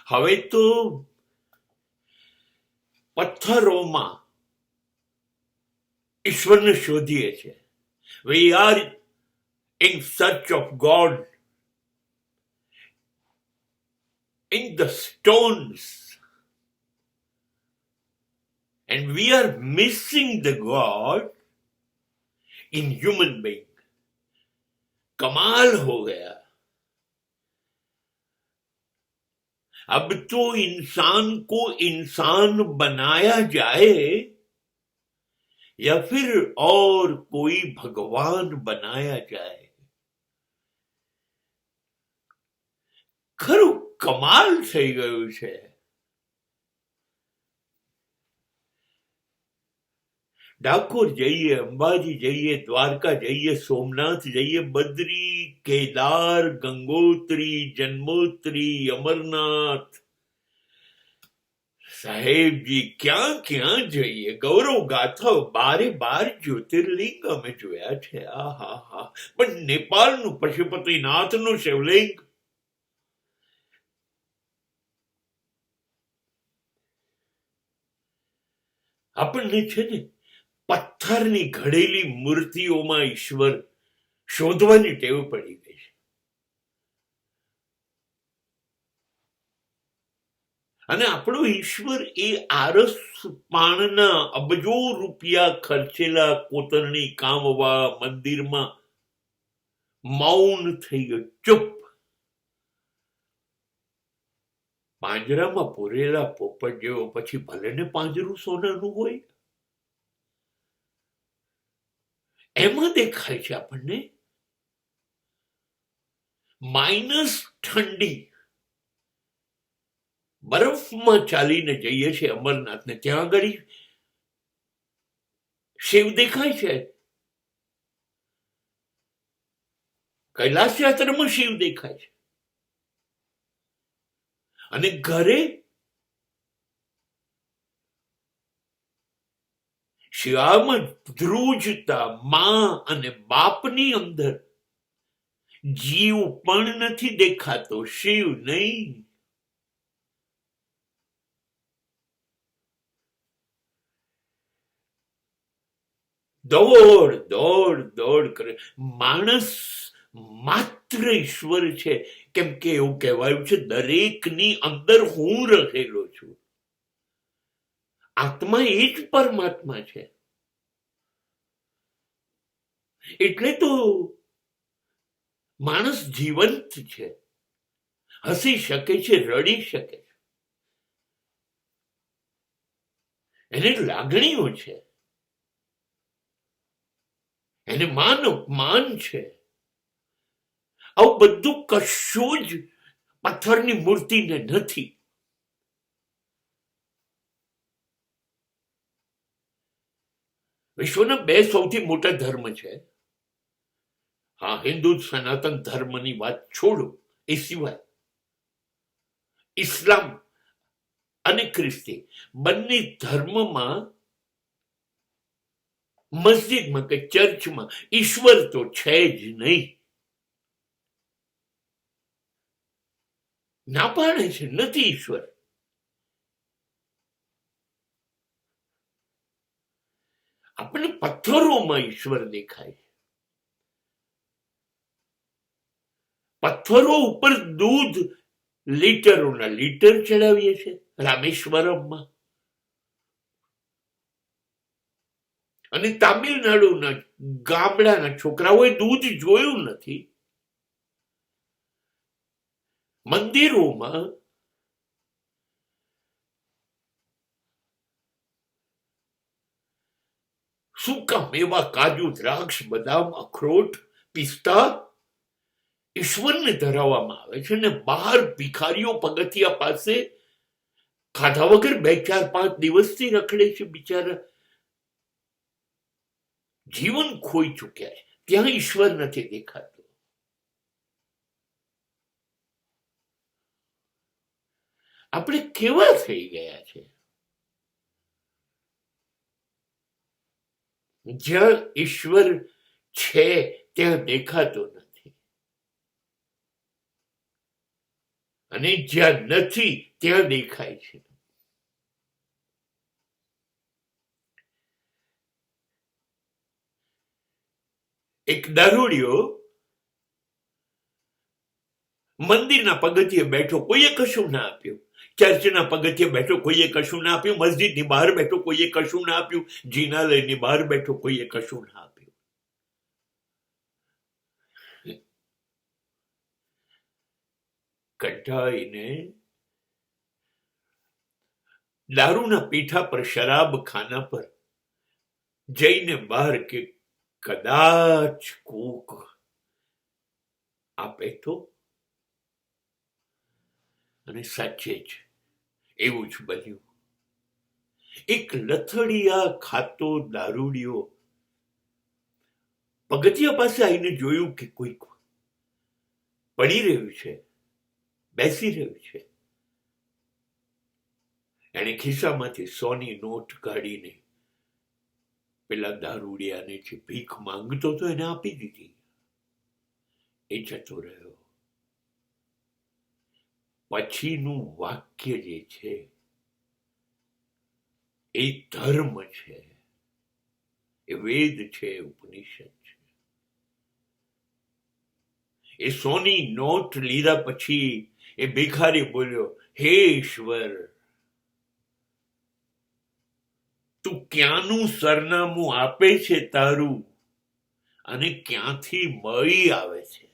હવે તો પથ્થરોમાં ઈશ્વરને શોધીએ છીએ. We are in search of God in the stones, and we are missing the God in human being. कमाल हो गया. अब तो इंसान को इंसान बनाया जाए या फिर और कोई भगवान बनाया जाए. ખરું કમાલ થઈ ગયું છે. ડાકોર જઈએ, અંબાજી જઈએ, દ્વારકા જઈએ, સોમનાથ જઈએ, બદ્રી, કેદાર, ગંગોત્રી, જન્મોત્રી, અમરનાથ, સાહેબજી ક્યાં ક્યાં જઈએ. ગૌરવ ગાથાઓ 12 જ્યોતિર્લિંગ અમે જોયા છે. આ હા હા. પણ નેપાળનું પશુપતિનાથનું શિવલિંગ, આપણને છે ને પથ્થરની ઘડેલી મૂર્તિઓમાં ઈશ્વર શોધવાની ટેવ પડી ગઈ છે. અને આપણો ઈશ્વર એ આરસ પાણના અબજો રૂપિયા ખર્ચેલા કોતરણી કામવા મંદિરમાં મૌન થઈ ગયો, ચૂપ. પાંજરામાં પૂરેલા પોપટ જેવો પછી ભલે ને પાંજરું સોનાનું હોય, એમાં દેખાય છે આપણને માઇનસ ઠંડી. બરફમાં ચાલીને જઈએ છીએ અમરનાથને, ત્યાં આગળ શિવ દેખાય છે. કૈલાસ યાત્રામાં શિવ દેખાય છે. અને ઘરે શિયાળામાં ધ્રુજતા મા અને બાપની અંદર જીવ પણ નથી દેખાતો, શિવ નહીં. દોડ દોડ દોડ કરે. માણસ માત્ર ઈશ્વર છે, કેમ કે એવું કહેવાયું છે દરેકની અંદર હું રહેલો છું. આત્મા એ જ પરમાત્મા છે. એટલે તો માણસ જીવંત છે, હસી શકે છે, રડી શકે છે, એને લાગણીઓ છે, એને માન અપમાન છે. આવું બધું કશું જ પથ્થરની મૂર્તિને નથી. વિશ્વના 2 સૌથી મોટા ધર્મ છે. હા, હિન્દુ સનાતન ધર્મની વાત છોડો, એ સિવાય ઇસ્લામ અને ખ્રિસ્તી બંને ધર્મમાં, મસ્જિદમાં કે ચર્ચમાં ઈશ્વર તો છે જ નહીં. ના પાડે છે, નથી ઈશ્વર. આપણને પથ્થરોમાં ઈશ્વર દેખાય. પથ્થરો ઉપર દૂધ લીટરોના લીટર ચડાવીએ છીએ રામેશ્વરમમાં. અને તામિલનાડુના ગામડાના છોકરાઓએ દૂધ જોયું નથી. મંદિરોમાં સૂકા મેવા, કાજુ, દ્રાક્ષ, બદામ, અખરોટ, પિસ્તા ઈશ્વરને ધરાવવામાં આવે છે. ને બહાર ભિખારીઓ પગથિયા પાસે ખાધા વગર 2, 4, 5 દિવસથી રખડે છે બિચારા. જીવન ખોઈ ચૂક્યા છે. ત્યાં ઈશ્વર નથી દેખાતો. આપણે કેવા થઈ ગયા છે? જ્યાં ઈશ્વર છે ત્યાં દેખાતો નથી. અને જ્યાં નથી ત્યાં દેખાય છે. એક દારૂડિયો મંદિરના પગથિયે બેઠો, કોઈએ કશું ના આપ્યું. ચર્ચના પગથિયે બેઠો, કોઈએ કશું ના આપ્યું. મસ્જિદની બહાર બેઠો, કોઈએ કશું ના આપ્યું. જિનાલયની બહાર બેઠો, કોઈએ કશું ના આપ્યું. કંટાળીને દારૂના પીઠા પર, શરાબ ખાના પર જઈને બહાર કે કદાચ કોક આપે તો. અને સાચે જ એવું જ બન્યું. એક લથડિયા ખાતો દારૂડિયો પગથિયા પાસે આવીને જોયું કે કોઈક પડી રહ્યું છે, બેસી રહ્યું છે. એણે ખિસ્સામાંથી 100ની નોટ કાઢીને પેલા દારૂડિયાને જે ભીખ માંગતો હતો એને આપી દીધી. એ જતો રહ્યો. પછીનું વાક્ય જે છે એ ધર્મ છે, એ વેદ છે, ઉપનિષદ છે. એ 100ની નોટ લીધા પછી એ ભિખારી બોલ્યો, હે ઈશ્વર, તું ક્યાંનું સરનામું આપે છે તારું, અને ક્યાંથી મળી આવે છે?